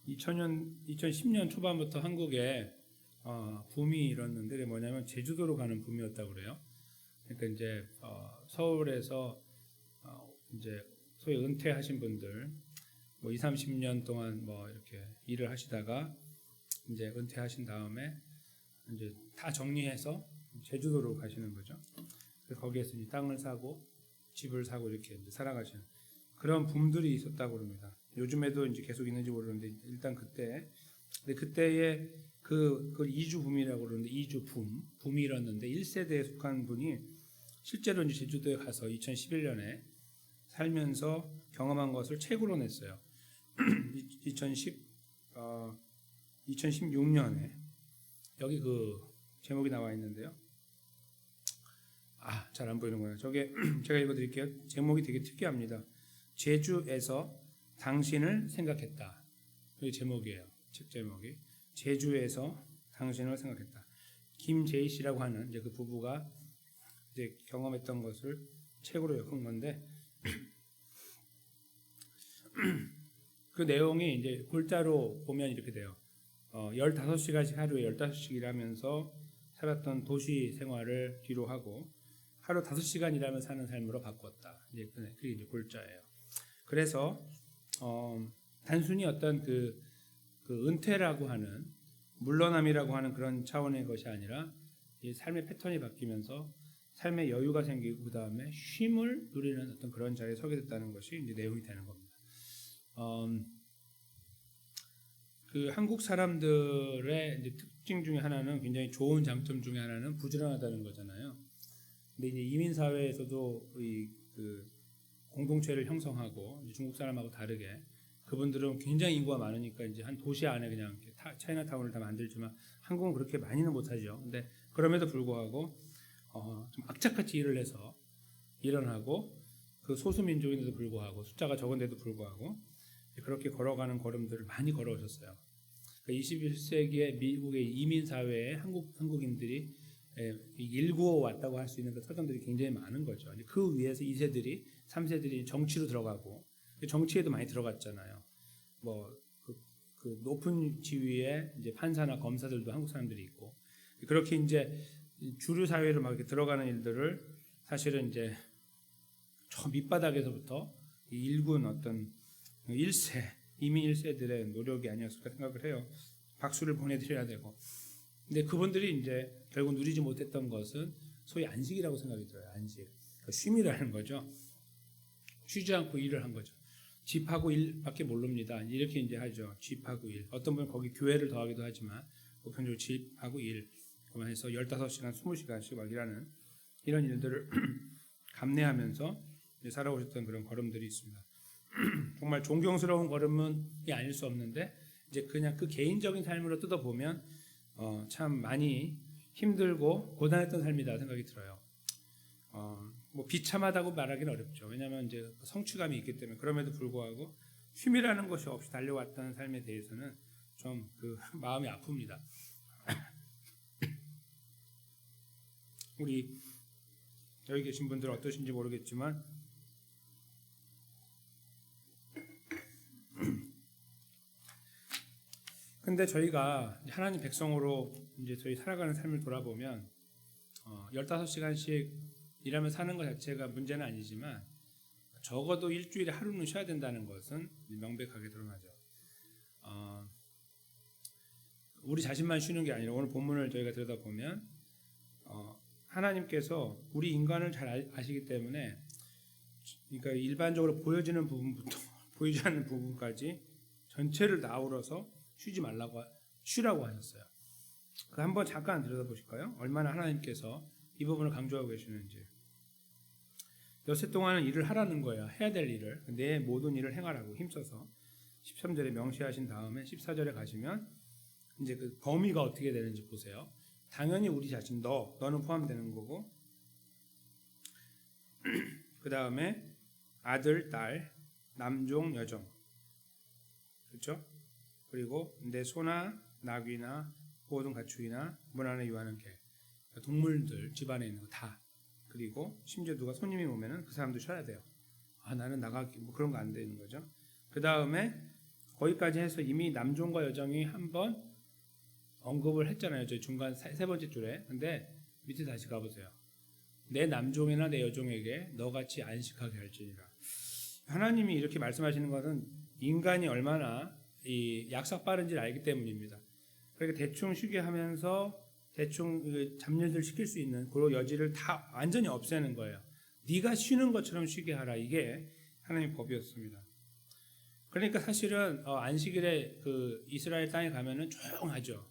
2010년 초반부터 한국에 붐이 일었는데 그게 뭐냐면 제주도로 가는 붐이었다고 그래요. 그러니까 이제 서울에서 이제 소위 은퇴하신 분들 뭐 20, 30년 동안 뭐 이렇게 일을 하시다가 이제 은퇴하신 다음에 이제 다 정리해서 제주도로 가시는 거죠. 그래서 거기에서 이제 땅을 사고 집을 사고 이렇게 이제 살아가시는 그런 붐들이 있었다고 그럽니다. 요즘에도 이제 계속 있는지 모르는데 일단 근데 그때의 그 이주 붐이라고 그러는데 이주 붐이 일었는데 1세대에 속한 분이 실제로 이제 제주도에 가서 2011년에 살면서 경험한 것을 책으로 냈어요. 2016년에 여기 그 제목이 나와 있는데요. 잘 안 보이는구나. 저게 제가 읽어드릴게요. 제목이 되게 특이합니다. 제주에서 당신을 생각했다. 이 제목이에요. 책 제목이 제주에서 당신을 생각했다. 김재희 씨라고 하는 이제 그 부부가 이제 경험했던 것을 책으로 엮은 건데 그 내용이 이제 글자로 보면 이렇게 돼요. 15시간씩 하루에 15시간 일하면서 살았던 도시 생활을 뒤로 하고 하루 5시간 일하며 사는 삶으로 바꿨다. 이제 그게 이제 글자예요. 그래서 단순히 어떤 그 은퇴라고 하는 물러남이라고 하는 그런 차원의 것이 아니라 이 삶의 패턴이 바뀌면서 삶의 여유가 생기고 그 다음에 쉼을 누리는 어떤 그런 자리에 서게 됐다는 것이 이제 내용이 되는 겁니다. 그 한국 사람들의 이제 특징 중에 하나는 굉장히 좋은 장점 중에 하나는 부지런하다는 거잖아요. 근데 이제 이민 사회에서도 그 공동체를 형성하고 중국 사람하고 다르게 그분들은 굉장히 인구가 많으니까 이제 한 도시 안에 그냥 차이나타운을 다 만들지만 한국은 그렇게 많이는 못하죠. 근데 그럼에도 불구하고 좀 악착같이 일을 해서 일어나고 그 소수민족인데도 불구하고 숫자가 적은데도 불구하고 그렇게 걸어가는 걸음들을 많이 걸어오셨어요. 그러니까 21세기의 미국의 이민 사회에 한국인들이 일구어 왔다고 할 수 있는 그 사람들이 굉장히 많은 거죠. 그 위에서 2세들이 3세들이 정치로 들어가고 정치에도 많이 들어갔잖아요. 그 높은 지위에 이제 판사나 검사들도 한국 사람들이 있고 그렇게 이제 주류 사회로 막 이렇게 들어가는 일들을 사실은 이제 저 밑바닥에서부터 일군 어떤 이민 1세들의 노력이 아니었을까 생각을 해요. 박수를 보내드려야 되고. 근데 그분들이 이제 결국 누리지 못했던 것은 소위 안식이라고 생각이 들어요. 안식. 쉼이라는 거죠. 쉬지 않고 일을 한 거죠. 집하고 일밖에 모릅니다. 이렇게 이제 하죠. 집하고 일. 어떤 분은 거기 교회를 더하기도 하지만 보편적으로 집하고 일. 그만 해서 15시간, 20시간씩 막 일하는 이런 일들을 감내하면서 살아오셨던 그런 걸음들이 있습니다. 정말 존경스러운 걸음이 아닐 수 없는데 이제 그냥 그 개인적인 삶으로 뜯어보면 참 많이 힘들고 고단했던 삶이다 생각이 들어요. 뭐 비참하다고 말하기는 어렵죠. 왜냐하면 이제 성취감이 있기 때문에. 그럼에도 불구하고 쉼이라는 것이 없이 달려왔다는 삶에 대해서는 좀 그 마음이 아픕니다. 우리 여기 계신 분들 어떠신지 모르겠지만 근데 저희가 하나님 백성으로 이제 저희 살아가는 삶을 돌아보면 15시간씩 일하며 사는 것 자체가 문제는 아니지만 적어도 일주일에 하루는 쉬어야 된다는 것은 명백하게 드러나죠. 우리 자신만 쉬는 게 아니라 오늘 본문을 저희가 들여다보면 하나님께서 우리 인간을 잘 아시기 때문에 그러니까 일반적으로 보여지는 부분부터 보이지 않는 부분까지 전체를 다 아우러서 쉬라고 하셨어요. 한번 잠깐 들여다보실까요? 얼마나 하나님께서 이 부분을 강조하고 계시는지. 엿새 동안은 일을 하라는 거예요. 해야 될 일을. 내 모든 일을 행하라고 힘써서 13절에 명시하신 다음에 14절에 가시면 이제 그 범위가 어떻게 되는지 보세요. 당연히 우리 자신 너는 포함되는 거고 그 다음에 아들, 딸, 남종, 여종 그렇죠? 그리고 내 소나 나귀나 모든 가축이나 문 안에 유하는 개 동물들 집안에 있는 거 다 그리고 심지어 누가 손님이 오면은 그 사람도 쉬어야 돼요. 나는 나가기 뭐 그런 거 안 되는 거죠. 그 다음에 거기까지 해서 이미 남종과 여종이 한번 언급을 했잖아요. 저 중간 세 번째 줄에. 근데 밑에 다시 가보세요. 내 남종이나 내 여종에게 너같이 안식하게 할지니라. 하나님이 이렇게 말씀하시는 것은 인간이 얼마나 이 약삭 빠른지를 알기 때문입니다. 그러니까 대충 쉬게 하면서 대충 잡일들 시킬 수 있는 그런 여지를 다 완전히 없애는 거예요. 네가 쉬는 것처럼 쉬게 하라. 이게 하나님의 법이었습니다. 그러니까 사실은 안식일에 그 이스라엘 땅에 가면은 조용하죠.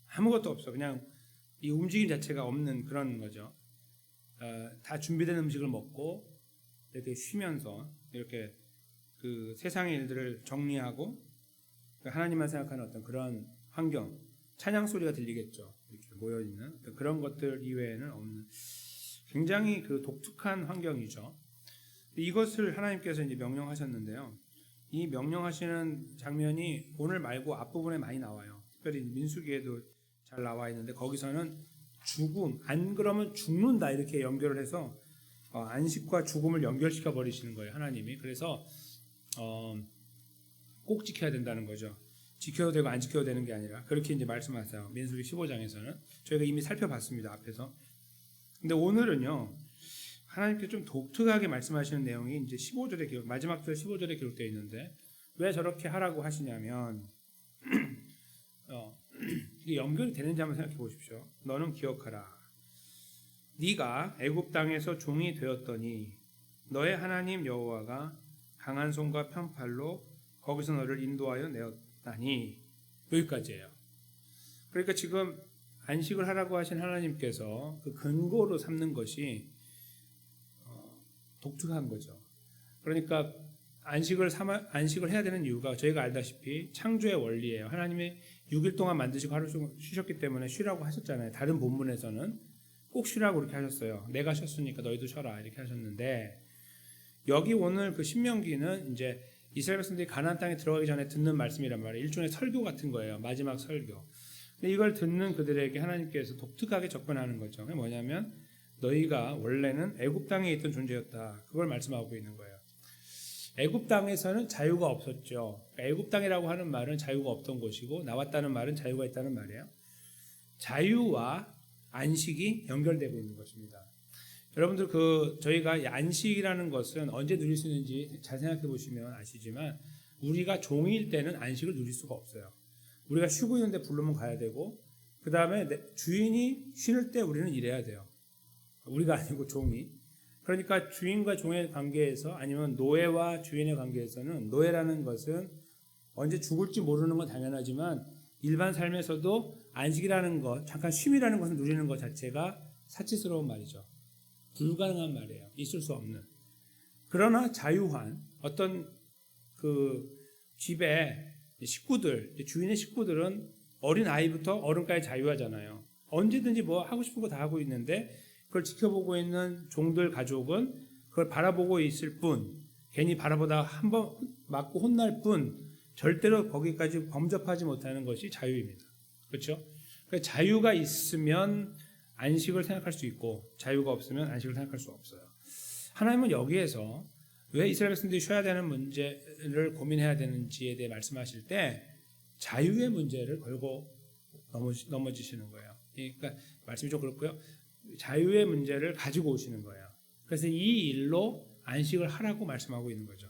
아무것도 없어. 그냥 이 움직임 자체가 없는 그런 거죠. 다 준비된 음식을 먹고 이렇게 쉬면서 이렇게 그 세상의 일들을 정리하고 하나님만 생각하는 어떤 그런 환경, 찬양 소리가 들리겠죠. 이렇게 모여 있는 그런 것들 이외에는 없는 굉장히 그 독특한 환경이죠. 이것을 하나님께서 이제 명령하셨는데요. 이 명령하시는 장면이 오늘 말고 앞부분에 많이 나와요. 특별히 민수기에도 잘 나와 있는데 거기서는 죽음, 안 그러면 죽는다 이렇게 연결을 해서 안식과 죽음을 연결시켜 버리시는 거예요. 하나님이. 그래서 꼭 지켜야 된다는 거죠. 지켜도 되고 안 지켜도 되는 게 아니라 그렇게 이제 말씀하세요. 민수기 15장에서는 저희가 이미 살펴봤습니다. 앞에서. 근데 오늘은요. 하나님께 좀 독특하게 말씀하시는 내용이 이제 15절에 기록, 마지막 절 15절에 기록되어 있는데 왜 저렇게 하라고 하시냐면 이게 연결이 되는지 한번 생각해 보십시오. 너는 기억하라. 네가 애굽 땅에서 종이 되었더니 너의 하나님 여호와가 강한 손과 편팔로 거기서 너를 인도하여 내었다니. 여기까지예요. 그러니까 지금 안식을 하라고 하신 하나님께서 그 근거로 삼는 것이 독특한 거죠. 그러니까 안식을 해야 되는 이유가 저희가 알다시피 창조의 원리예요. 하나님이 6일 동안 만드시고 하루 쉬셨기 때문에 쉬라고 하셨잖아요. 다른 본문에서는 꼭 쉬라고 그렇게 하셨어요. 내가 쉬었으니까 너희도 쉬어라 이렇게 하셨는데 여기 오늘 그 신명기는 이제 이스라엘 백성들이 가나안 땅에 들어가기 전에 듣는 말씀이란 말이에요. 일종의 설교 같은 거예요. 마지막 설교. 근데 이걸 듣는 그들에게 하나님께서 독특하게 접근하는 거죠. 그게 뭐냐면 너희가 원래는 애굽 땅에 있던 존재였다. 그걸 말씀하고 있는 거예요. 애굽 땅에서는 자유가 없었죠. 애굽 땅이라고 하는 말은 자유가 없던 곳이고 나왔다는 말은 자유가 있다는 말이에요. 자유와 안식이 연결되고 있는 것입니다. 여러분들 저희가 안식이라는 것은 언제 누릴 수 있는지 잘 생각해 보시면 아시지만 우리가 종일 때는 안식을 누릴 수가 없어요. 우리가 쉬고 있는데 부르면 가야 되고 그 다음에 주인이 쉬는 때 우리는 일해야 돼요. 우리가 아니고 종이. 그러니까 주인과 종의 관계에서 아니면 노예와 주인의 관계에서는 노예라는 것은 언제 죽을지 모르는 건 당연하지만 일반 삶에서도 안식이라는 것, 잠깐 쉼이라는 것을 누리는 것 자체가 사치스러운 말이죠. 불가능한 말이에요. 있을 수 없는. 그러나 자유한 어떤 그 집에 식구들, 주인의 식구들은 어린 아이부터 어른까지 자유하잖아요. 언제든지 뭐 하고 싶은 거 다 하고 있는데 그걸 지켜보고 있는 종들 가족은 그걸 바라보고 있을 뿐, 괜히 바라보다 한번 맞고 혼날 뿐, 절대로 거기까지 범접하지 못하는 것이 자유입니다. 그렇죠? 그러니까 자유가 있으면 안식을 생각할 수 있고 자유가 없으면 안식을 생각할 수 없어요. 하나님은 여기에서 왜 이스라엘 백성들이 쉬어야 되는 문제를 고민해야 되는지에 대해 말씀하실 때 자유의 문제를 걸고 넘어지시는 거예요. 그러니까 말씀이 좀 그렇고요. 자유의 문제를 가지고 오시는 거예요. 그래서 이 일로 안식을 하라고 말씀하고 있는 거죠.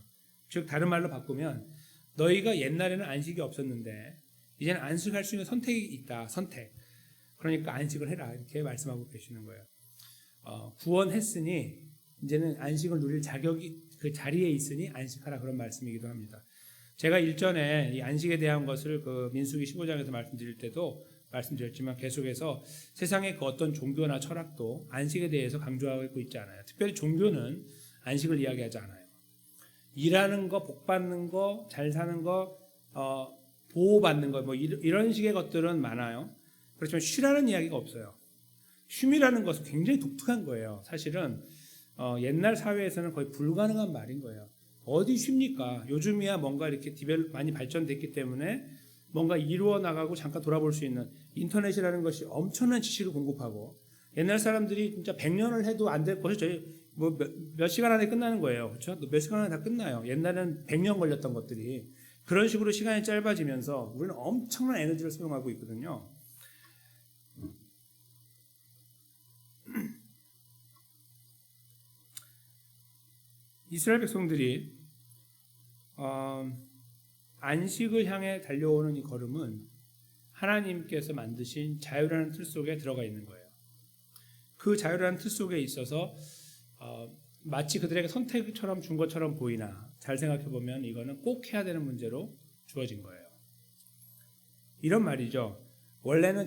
즉 다른 말로 바꾸면 너희가 옛날에는 안식이 없었는데 이제는 안식할 수 있는 선택이 있다. 선택. 그러니까 안식을 해라 이렇게 말씀하고 계시는 거예요. 구원했으니 이제는 안식을 누릴 자격이 그 자리에 있으니 안식하라 그런 말씀이기도 합니다. 제가 일전에 이 안식에 대한 것을 그 민수기 15장에서 말씀드릴 때도 말씀드렸지만 계속해서 세상의 그 어떤 종교나 철학도 안식에 대해서 강조하고 있지 않아요. 특별히 종교는 안식을 이야기하지 않아요. 일하는 거, 복 받는 거, 잘 사는 거, 보호받는 거, 뭐 이런 식의 것들은 많아요. 그렇지만 쉬라는 이야기가 없어요. 쉼이라는 것은 굉장히 독특한 거예요. 사실은 옛날 사회에서는 거의 불가능한 말인 거예요. 어디 쉽니까? 요즘이야 뭔가 이렇게 많이 발전됐기 때문에 뭔가 이루어 나가고 잠깐 돌아볼 수 있는 인터넷이라는 것이 엄청난 지식을 공급하고 옛날 사람들이 진짜 100년을 해도 안 될 것이 저희 몇 시간 안에 끝나는 거예요. 그렇죠? 몇 시간 안에 다 끝나요. 옛날에는 100년 걸렸던 것들이 그런 식으로 시간이 짧아지면서 우리는 엄청난 에너지를 소용하고 있거든요. 이스라엘 백성들이 안식을 향해 달려오는 이 걸음은 하나님께서 만드신 자유라는 틀 속에 들어가 있는 거예요. 그 자유라는 틀 속에 있어서 마치 그들에게 선택처럼 준 것처럼 보이나 잘 생각해 보면 이거는 꼭 해야 되는 문제로 주어진 거예요. 이런 말이죠. 원래는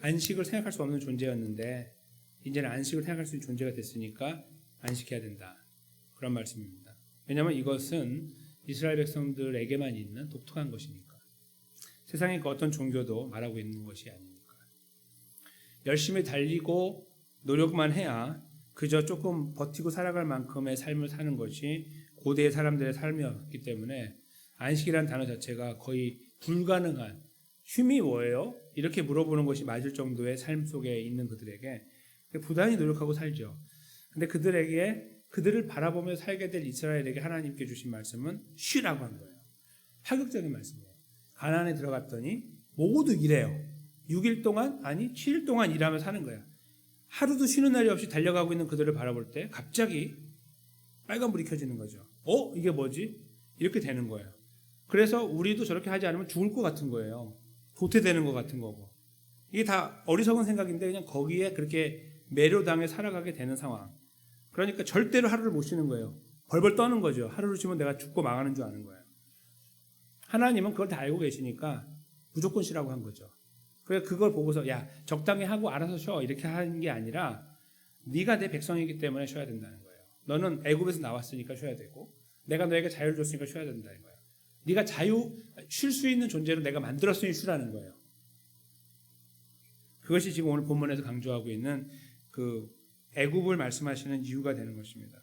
안식을 생각할 수 없는 존재였는데 이제는 안식을 생각할 수 있는 존재가 됐으니까 안식해야 된다. 그런 말씀입니다. 왜냐하면 이것은 이스라엘 백성들에게만 있는 독특한 것이니까. 세상의 그 어떤 종교도 말하고 있는 것이 아니니까. 열심히 달리고 노력만 해야 그저 조금 버티고 살아갈 만큼의 삶을 사는 것이 고대의 사람들의 삶이었기 때문에 안식이라는 단어 자체가 거의 불가능한, 쉼이 뭐예요? 이렇게 물어보는 것이 맞을 정도의 삶 속에 있는 그들에게 부단히 노력하고 살죠. 근데 그들을 바라보며 살게 될 이스라엘에게 하나님께 주신 말씀은 쉬라고 한 거예요. 파격적인 말씀이에요. 가나안에 들어갔더니 모두 일해요. 6일 동안, 아니 7일 동안 일하며 사는 거야. 하루도 쉬는 날이 없이 달려가고 있는 그들을 바라볼 때 갑자기 빨간불이 켜지는 거죠. 이게 뭐지? 이렇게 되는 거예요. 그래서 우리도 저렇게 하지 않으면 죽을 것 같은 거예요. 도태되는 것 같은 거고. 이게 다 어리석은 생각인데 그냥 거기에 그렇게 매료당해 살아가게 되는 상황. 그러니까 절대로 하루를 못 쉬는 거예요. 벌벌 떠는 거죠. 하루를 쉬면 내가 죽고 망하는 줄 아는 거예요. 하나님은 그걸 다 알고 계시니까 무조건 쉬라고 한 거죠. 그래서 그걸 보고서 야 적당히 하고 알아서 쉬어 이렇게 하는 게 아니라 네가 내 백성이기 때문에 쉬어야 된다는 거예요. 너는 애굽에서 나왔으니까 쉬어야 되고 내가 너에게 자유를 줬으니까 쉬어야 된다는 거예요. 네가 쉴 수 있는 존재로 내가 만들었으니 쉬라는 거예요. 그것이 지금 오늘 본문에서 강조하고 있는 그 애굽을 말씀하시는 이유가 되는 것입니다.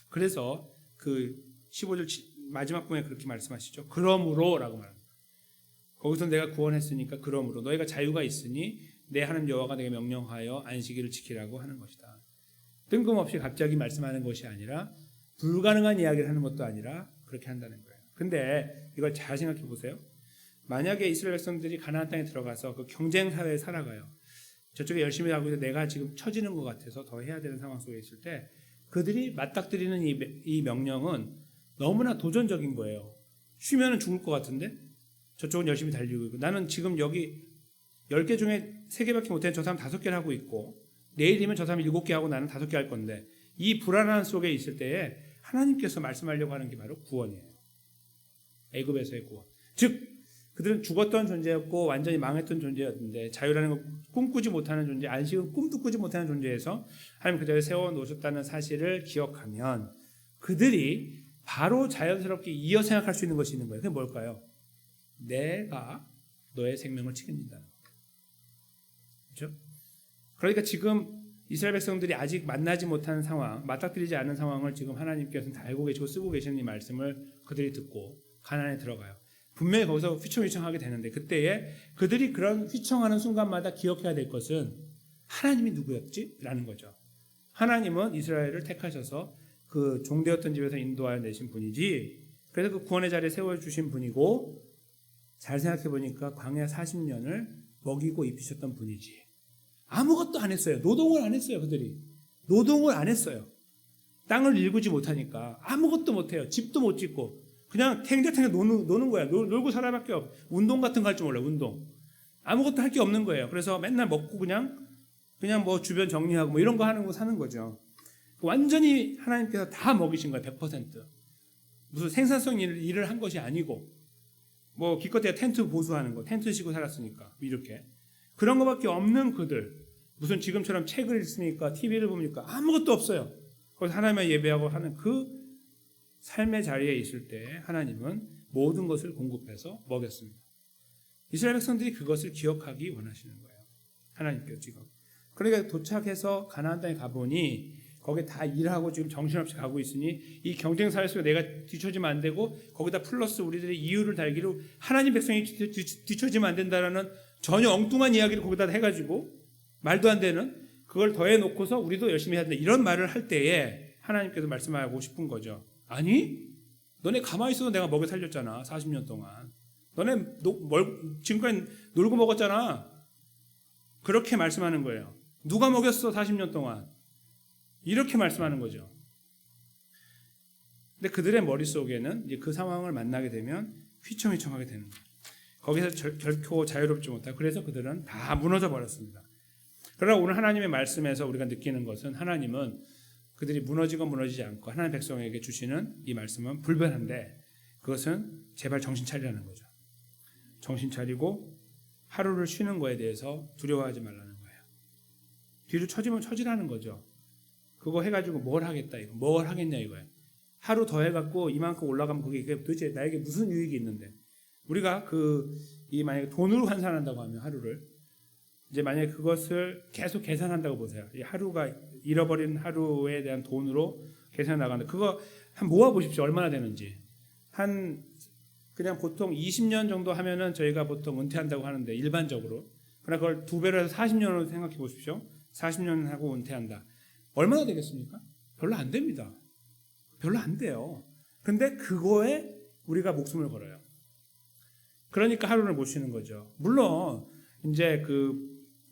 그래서 그 15절 마지막 부분에 그렇게 말씀하시죠. 그러므로라고 말합니다. 거기서 내가 구원했으니까 그러므로 너희가 자유가 있으니 내 하나님 여호와가 내게 명령하여 안식일을 지키라고 하는 것이다. 뜬금없이 갑자기 말씀하는 것이 아니라 불가능한 이야기를 하는 것도 아니라 그렇게 한다는 거예요. 근데 이걸 잘 생각해 보세요. 만약에 이스라엘 백성들이 가나안 땅에 들어가서 그 경쟁 사회에 살아가요. 저쪽에 열심히 하고 있는데 내가 지금 처지는 것 같아서 더 해야 되는 상황 속에 있을 때 그들이 맞닥뜨리는 이 명령은 너무나 도전적인 거예요. 쉬면은 죽을 것 같은데 저쪽은 열심히 달리고 있고 나는 지금 여기 10개 중에 3개밖에 못해 저 사람 5개를 하고 있고 내일이면 저 사람 7개 하고 나는 5개 할 건데 이 불안한 속에 있을 때에 하나님께서 말씀하려고 하는 게 바로 구원이에요. 애굽에서의 구원. 즉 그들은 죽었던 존재였고 완전히 망했던 존재였는데 자유라는 걸 꿈꾸지 못하는 존재, 안식은 꿈도 꾸지 못하는 존재에서 하나님 그들을 세워놓으셨다는 사실을 기억하면 그들이 바로 자연스럽게 이어 생각할 수 있는 것이 있는 거예요. 그게 뭘까요? 내가 너의 생명을 책임진다는 거예요. 그렇죠? 그러니까 지금 이스라엘 백성들이 아직 만나지 못하는 상황, 맞닥뜨리지 않은 상황을 지금 하나님께서는 다 알고 계시고 쓰고 계시는 이 말씀을 그들이 듣고 가나안에 들어가요. 분명히 거기서 휘청휘청하게 되는데 그때에 그들이 그런 휘청하는 순간마다 기억해야 될 것은 하나님이 누구였지? 라는 거죠. 하나님은 이스라엘을 택하셔서 그 종되었던 집에서 인도하여 내신 분이지 그래서 그 구원의 자리에 세워주신 분이고 잘 생각해 보니까 광야 40년을 먹이고 입히셨던 분이지 아무것도 안 했어요. 노동을 안 했어요. 그들이 노동을 안 했어요. 땅을 일구지 못하니까 아무것도 못해요. 집도 못 짓고 그냥 탱자탱자 노는 거야. 놀고 살아밖에 없어. 운동 같은 거 할 줄 몰라. 운동 아무것도 할 게 없는 거예요. 그래서 맨날 먹고 그냥 뭐 주변 정리하고 뭐 이런 거 하는 거 사는 거죠. 완전히 하나님께서 다 먹이신 거예요. 100%. 무슨 생산성 일을 한 것이 아니고 뭐 기껏해야 텐트 보수하는 거, 텐트 씌고 살았으니까 이렇게 그런 거밖에 없는 그들 무슨 지금처럼 책을 읽으니까 TV를 보니까 아무것도 없어요. 거기서 하나님만 예배하고 하는 그 삶의 자리에 있을 때 하나님은 모든 것을 공급해서 먹였습니다. 이스라엘 백성들이 그것을 기억하기 원하시는 거예요. 하나님께서 지금. 그러니까 도착해서 가나안 땅에 가보니 거기에 다 일하고 지금 정신없이 가고 있으니 이 경쟁 사회 속에 내가 뒤처지면 안 되고 거기다 플러스 우리들이 이유를 달기로 하나님 백성이 뒤처지면 안 된다라는 전혀 엉뚱한 이야기를 거기다 해가지고 말도 안 되는 그걸 더해놓고서 우리도 열심히 해야 된다 이런 말을 할 때에 하나님께서 말씀하고 싶은 거죠. 아니 너네 가만히 있어도 내가 먹여 살렸잖아. 40년 동안. 너네 지금까지 놀고 먹었잖아. 그렇게 말씀하는 거예요. 누가 먹였어 40년 동안. 이렇게 말씀하는 거죠. 근데 그들의 머릿속에는 이제 그 상황을 만나게 되면 휘청휘청하게 되는 거예요. 거기서 결코 자유롭지 못하고 그래서 그들은 다 무너져 버렸습니다. 그러나 오늘 하나님의 말씀에서 우리가 느끼는 것은 하나님은 그들이 무너지고 무너지지 않고 하나님 백성에게 주시는 이 말씀은 불변한데 그것은 제발 정신 차리라는 거죠. 정신 차리고 하루를 쉬는 거에 대해서 두려워하지 말라는 거예요. 뒤로 처지면 처지라는 거죠. 그거 해가지고 뭘 하겠다 이거. 뭘 하겠냐 이거예요. 하루 더 해갖고 이만큼 올라가면 그게 도대체 나에게 무슨 유익이 있는데 우리가 만약에 돈으로 환산한다고 하면 하루를 이제 만약에 그것을 계속 계산한다고 보세요. 이 하루가 잃어버린 하루에 대한 돈으로 계산 나가는데 그거 한 모아 보십시오. 얼마나 되는지. 그냥 보통 20년 정도 하면은 저희가 보통 은퇴한다고 하는데 일반적으로. 그러나 그걸 2배로 해서 40년으로 생각해 보십시오. 40년 하고 은퇴한다. 얼마나 되겠습니까? 별로 안 됩니다. 별로 안 돼요. 근데 그거에 우리가 목숨을 걸어요. 그러니까 하루를 못 쉬는 거죠. 물론 이제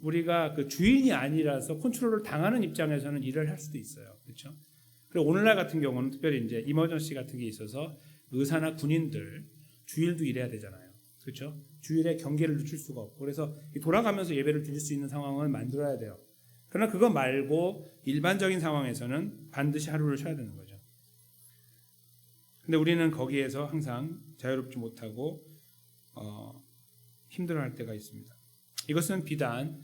우리가 주인이 아니라서 컨트롤을 당하는 입장에서는 일을 할 수도 있어요. 그렇죠? 그리고 오늘날 같은 경우는 특별히 이제 이머전시 같은 게 있어서 의사나 군인들 주일도 일해야 되잖아요. 그렇죠? 주일에 경계를 늦출 수가 없고 그래서 돌아가면서 예배를 드릴 수 있는 상황을 만들어야 돼요. 그러나 그거 말고 일반적인 상황에서는 반드시 하루를 쉬어야 되는 거죠. 근데 우리는 거기에서 항상 자유롭지 못하고 힘들어할 때가 있습니다. 이것은 비단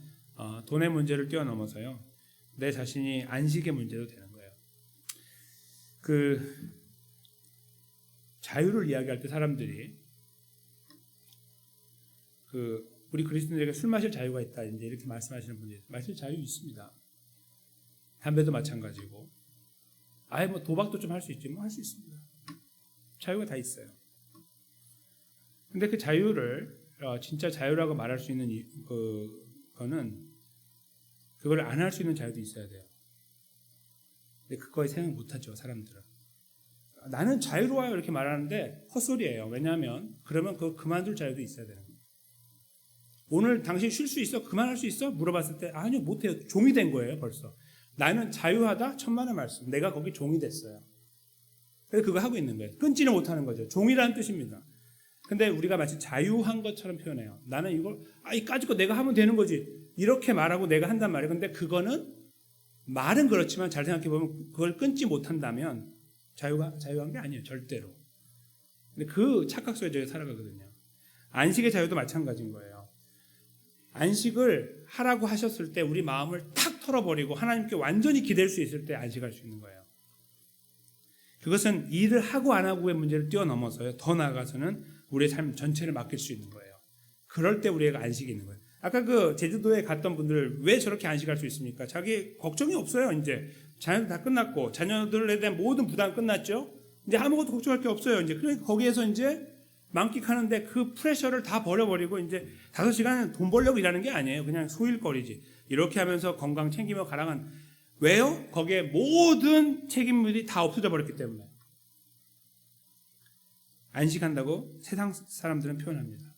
돈의 문제를 뛰어넘어서요. 내 자신이 안식의 문제도 되는 거예요. 자유를 이야기할 때 사람들이 우리 그리스도인에게 술 마실 자유가 있다 이제 이렇게 말씀하시는 분들이 마실 자유 있습니다. 담배도 마찬가지고 아예 뭐 도박도 좀 할 수 있지 뭐 할 수 있습니다. 자유가 다 있어요. 근데 그 자유를 진짜 자유라고 말할 수 있는 거는 그걸 안 할 수 있는 자유도 있어야 돼요. 근데 그거에 생각 못하죠 사람들은. 나는 자유로워요 이렇게 말하는데 헛소리예요. 왜냐하면 그러면 그거 그만둘 자유도 있어야 되는 거예요. 오늘 당신 쉴 수 있어? 그만할 수 있어? 물어봤을 때 아니요 못해요. 종이 된 거예요 벌써. 나는 자유하다 천만의 말씀. 내가 거기 종이 됐어요. 그래서 그거 하고 있는 거예요. 끊지는 못하는 거죠. 종이라는 뜻입니다. 근데 우리가 마치 자유한 것처럼 표현해요. 나는 이걸 이까짓 거 내가 하면 되는 거지. 이렇게 말하고 내가 한단 말이에요. 근데 그거는 말은 그렇지만 잘 생각해 보면 그걸 끊지 못한다면 자유한 게 아니에요. 절대로. 근데 그 착각 속에 저희가 살아가거든요. 안식의 자유도 마찬가지인 거예요. 안식을 하라고 하셨을 때 우리 마음을 탁 털어버리고 하나님께 완전히 기댈 수 있을 때 안식할 수 있는 거예요. 그것은 일을 하고 안 하고의 문제를 뛰어넘어서요. 더 나아가서는 우리의 삶 전체를 맡길 수 있는 거예요. 그럴 때 우리가 안식이 있는 거예요. 아까 제주도에 갔던 분들 왜 저렇게 안식할 수 있습니까? 자기 걱정이 없어요. 이제 자녀들 다 끝났고 자녀들에 대한 모든 부담 끝났죠. 이제 아무것도 걱정할 게 없어요. 이제 그러니까 거기에서 이제 만끽하는데 그 프레셔를 다 버려버리고 이제 5시간 돈 벌려고 일하는 게 아니에요. 그냥 소일거리지. 이렇게 하면서 건강 챙기며 가라간 왜요? 거기에 모든 책임들이 다 없어져 버렸기 때문에. 안식한다고 세상 사람들은 표현합니다.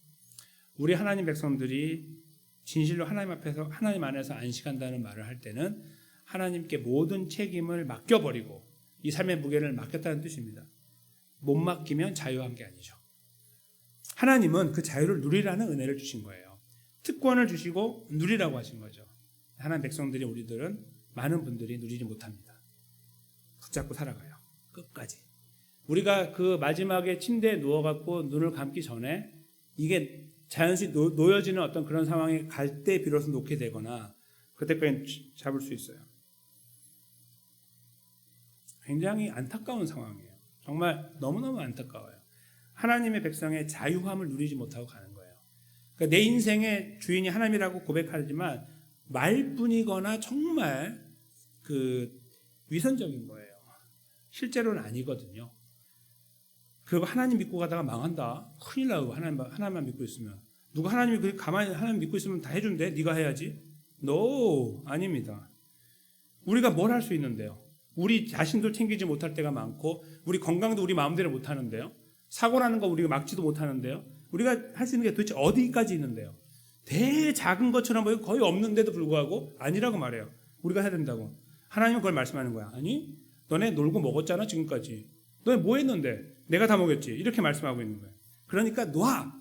우리 하나님 백성들이 진실로 하나님 앞에서 하나님 안에서 안식한다는 말을 할 때는 하나님께 모든 책임을 맡겨버리고 이 삶의 무게를 맡겼다는 뜻입니다. 못 맡기면 자유한 게 아니죠. 하나님은 그 자유를 누리라는 은혜를 주신 거예요. 특권을 주시고 누리라고 하신 거죠. 하나님 백성들이 우리들은 많은 분들이 누리지 못합니다. 붙잡고 살아가요. 끝까지. 우리가 그 마지막에 침대에 누워갖고 눈을 감기 전에 이게 자연스레 놓여지는 어떤 그런 상황에 갈 때 비로소 놓게 되거나 그때까지 잡을 수 있어요. 굉장히 안타까운 상황이에요. 정말 너무너무 안타까워요. 하나님의 백성의 자유함을 누리지 못하고 가는 거예요. 그러니까 내 인생의 주인이 하나님이라고 고백하지만 말뿐이거나 정말 위선적인 거예요. 실제로는 아니거든요. 그리고 하나님 믿고 가다가 망한다. 큰일 나고 하나님만 믿고 있으면. 누가 하나님이 가만히 하나님 믿고 있으면 다 해준대. 네가 해야지. No, 아닙니다. 우리가 뭘 할 수 있는데요? 우리 자신도 챙기지 못할 때가 많고 우리 건강도 우리 마음대로 못 하는데요. 사고 나는 거 우리가 막지도 못하는데요. 우리가 할 수 있는 게 도대체 어디까지 있는데요. 작은 것처럼 보이고 거의 없는데도 불구하고 아니라고 말해요. 우리가 해야 된다고. 하나님은 그걸 말씀하는 거야. 아니, 너네 놀고 먹었잖아 지금까지. 너네 뭐 했는데? 내가 다 먹였지. 이렇게 말씀하고 있는 거예요. 그러니까 놔.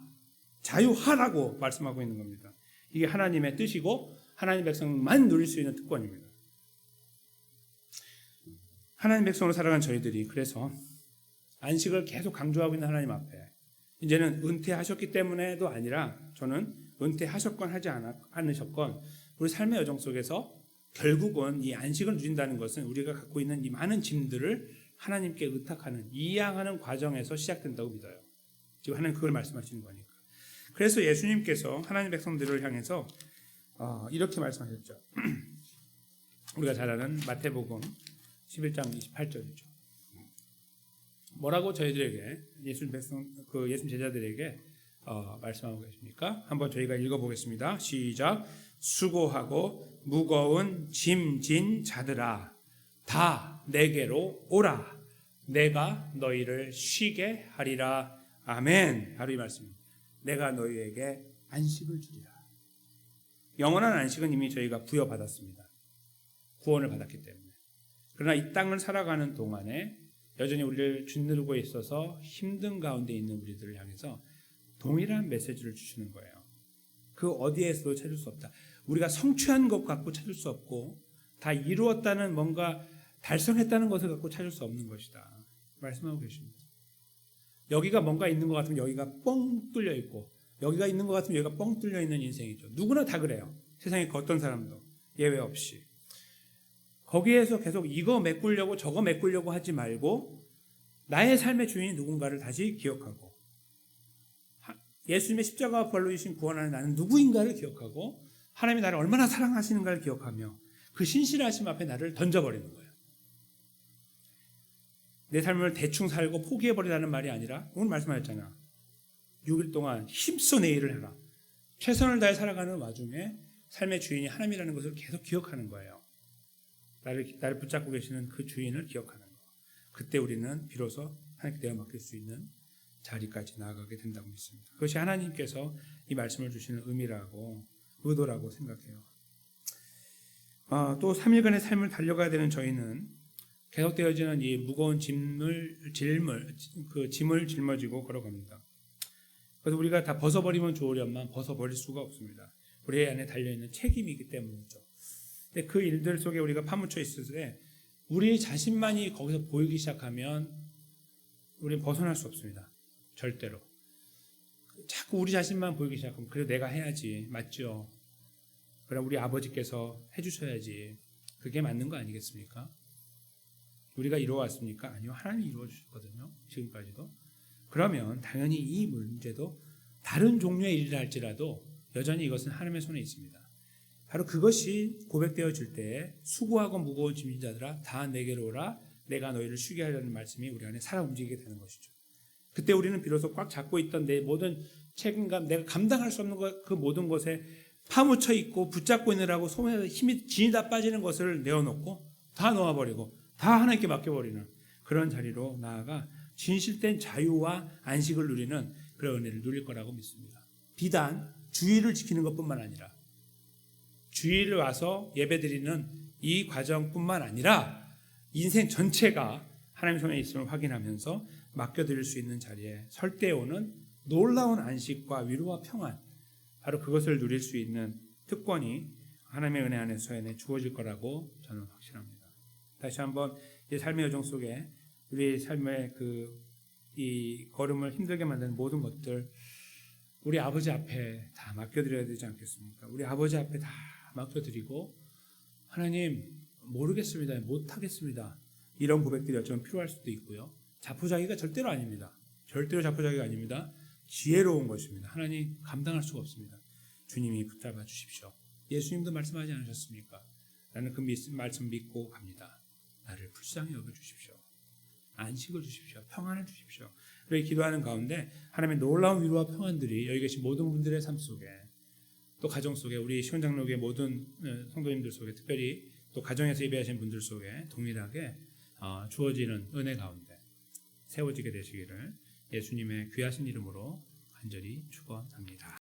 자유하라고 말씀하고 있는 겁니다. 이게 하나님의 뜻이고 하나님 백성만 누릴 수 있는 특권입니다. 하나님 백성으로 살아간 저희들이 그래서 안식을 계속 강조하고 있는 하나님 앞에 이제는 은퇴하셨기 때문에도 아니라 저는 은퇴하셨건 하지 않으셨건 우리 삶의 여정 속에서 결국은 이 안식을 누린다는 것은 우리가 갖고 있는 이 많은 짐들을 하나님께 의탁하는 이양하는 과정에서 시작된다고 믿어요. 지금 하나님 그걸 말씀하시는 거니까. 그래서 예수님께서 하나님 백성들을 향해서 이렇게 말씀하셨죠. 우리가 잘 아는 마태복음 11장 28절이죠. 뭐라고 저희들에게 예수님 제자들에게 말씀하고 계십니까? 한번 저희가 읽어보겠습니다. 시작. 수고하고 무거운 짐진 자들아 다 내게로 오라. 내가 너희를 쉬게 하리라. 아멘. 바로 이 말씀입니다. 내가 너희에게 안식을 주리라. 영원한 안식은 이미 저희가 부여받았습니다. 구원을 받았기 때문에. 그러나 이 땅을 살아가는 동안에 여전히 우리를 짓누르고 있어서 힘든 가운데 있는 우리들을 향해서 동일한 메시지를 주시는 거예요. 그 어디에서도 찾을 수 없다. 우리가 성취한 것 갖고 찾을 수 없고 다 이루었다는 뭔가 달성했다는 것을 갖고 찾을 수 없는 것이다. 말씀하고 계십니다. 여기가 뭔가 있는 것 같으면 여기가 뻥 뚫려 있고 여기가 있는 것 같으면 여기가 뻥 뚫려 있는 인생이죠. 누구나 다 그래요. 세상에 어떤 사람도 예외 없이. 거기에서 계속 이거 메꾸려고 저거 메꾸려고 하지 말고 나의 삶의 주인이 누군가를 다시 기억하고 예수님의 십자가와 부활로 주신 구원하는 나는 누구인가를 기억하고 하나님이 나를 얼마나 사랑하시는가를 기억하며 그 신실하심 앞에 나를 던져버리는 거예요. 내 삶을 대충 살고 포기해버리라는 말이 아니라 오늘 말씀하셨잖아. 6일 동안 힘써 내 일을 해라. 최선을 다해 살아가는 와중에 삶의 주인이 하나님이라는 것을 계속 기억하는 거예요. 나를 붙잡고 계시는 그 주인을 기억하는 거. 그때 우리는 비로소 하나님께 내가 맡길 수 있는 자리까지 나아가게 된다고 믿습니다. 그것이 하나님께서 이 말씀을 주시는 의도라고 생각해요. 또 3일간의 삶을 달려가야 되는 저희는 계속되어지는 이 무거운 짐을 짊어지고 걸어갑니다. 그래서 우리가 다 벗어버리면 좋으련만 벗어버릴 수가 없습니다. 우리 안에 달려있는 책임이기 때문이죠. 근데 그 일들 속에 우리가 파묻혀 있을 때 우리 자신만이 거기서 보이기 시작하면 우리는 벗어날 수 없습니다. 절대로. 자꾸 우리 자신만 보이기 시작하면 그래 내가 해야지. 맞죠? 그럼 우리 아버지께서 해주셔야지. 그게 맞는 거 아니겠습니까? 우리가 이루어왔습니까? 아니요. 하나님이 이루어주셨거든요. 지금까지도. 그러면 당연히 이 문제도 다른 종류의 일이라 할지라도 여전히 이것은 하나님의 손에 있습니다. 바로 그것이 고백되어질 때 수고하고 무거운 짐진 자들아 다 내게로 오라. 내가 너희를 쉬게 하려는 말씀이 우리 안에 살아 움직이게 되는 것이죠. 그때 우리는 비로소 꽉 잡고 있던 내 모든 책임감, 내가 감당할 수 없는 것, 그 모든 것에 파묻혀 있고 붙잡고 있느라고 손에서 힘이 진이 다 빠지는 것을 내어놓고 다 놓아버리고 다 하나님께 맡겨버리는 그런 자리로 나아가 진실된 자유와 안식을 누리는 그런 은혜를 누릴 거라고 믿습니다. 비단 주의를 지키는 것뿐만 아니라 주일을 와서 예배드리는 이 과정뿐만 아니라 인생 전체가 하나님 손에 있음을 확인하면서 맡겨드릴 수 있는 자리에 설 때 오는 놀라운 안식과 위로와 평안, 바로 그것을 누릴 수 있는 특권이 하나님의 은혜 안에서 주어질 거라고 저는 확신합니다. 다시 한번 이 삶의 여정 속에 우리 삶의 이 걸음을 힘들게 만드는 모든 것들 우리 아버지 앞에 다 맡겨드려야 되지 않겠습니까? 우리 아버지 앞에 다 맡겨드리고 하나님 모르겠습니다. 못하겠습니다. 이런 고백들이 어쩌면 필요할 수도 있고요. 자포자기가 절대로 아닙니다. 절대로 자포자기가 아닙니다. 지혜로운 것입니다. 하나님 감당할 수가 없습니다. 주님이 붙잡아 주십시오. 예수님도 말씀하지 않으셨습니까? 나는 그 말씀 믿고 갑니다. 나를 불쌍히 여겨주십시오. 안식을 주십시오. 평안을 주십시오. 그렇게 기도하는 가운데 하나님의 놀라운 위로와 평안들이 여기 계신 모든 분들의 삶 속에 또 가정 속에 우리 시원장로교의 모든 성도님들 속에 특별히 또 가정에서 예배하시는 분들 속에 동일하게 주어지는 은혜 가운데 세워지게 되시기를 예수님의 귀하신 이름으로 간절히 축원합니다.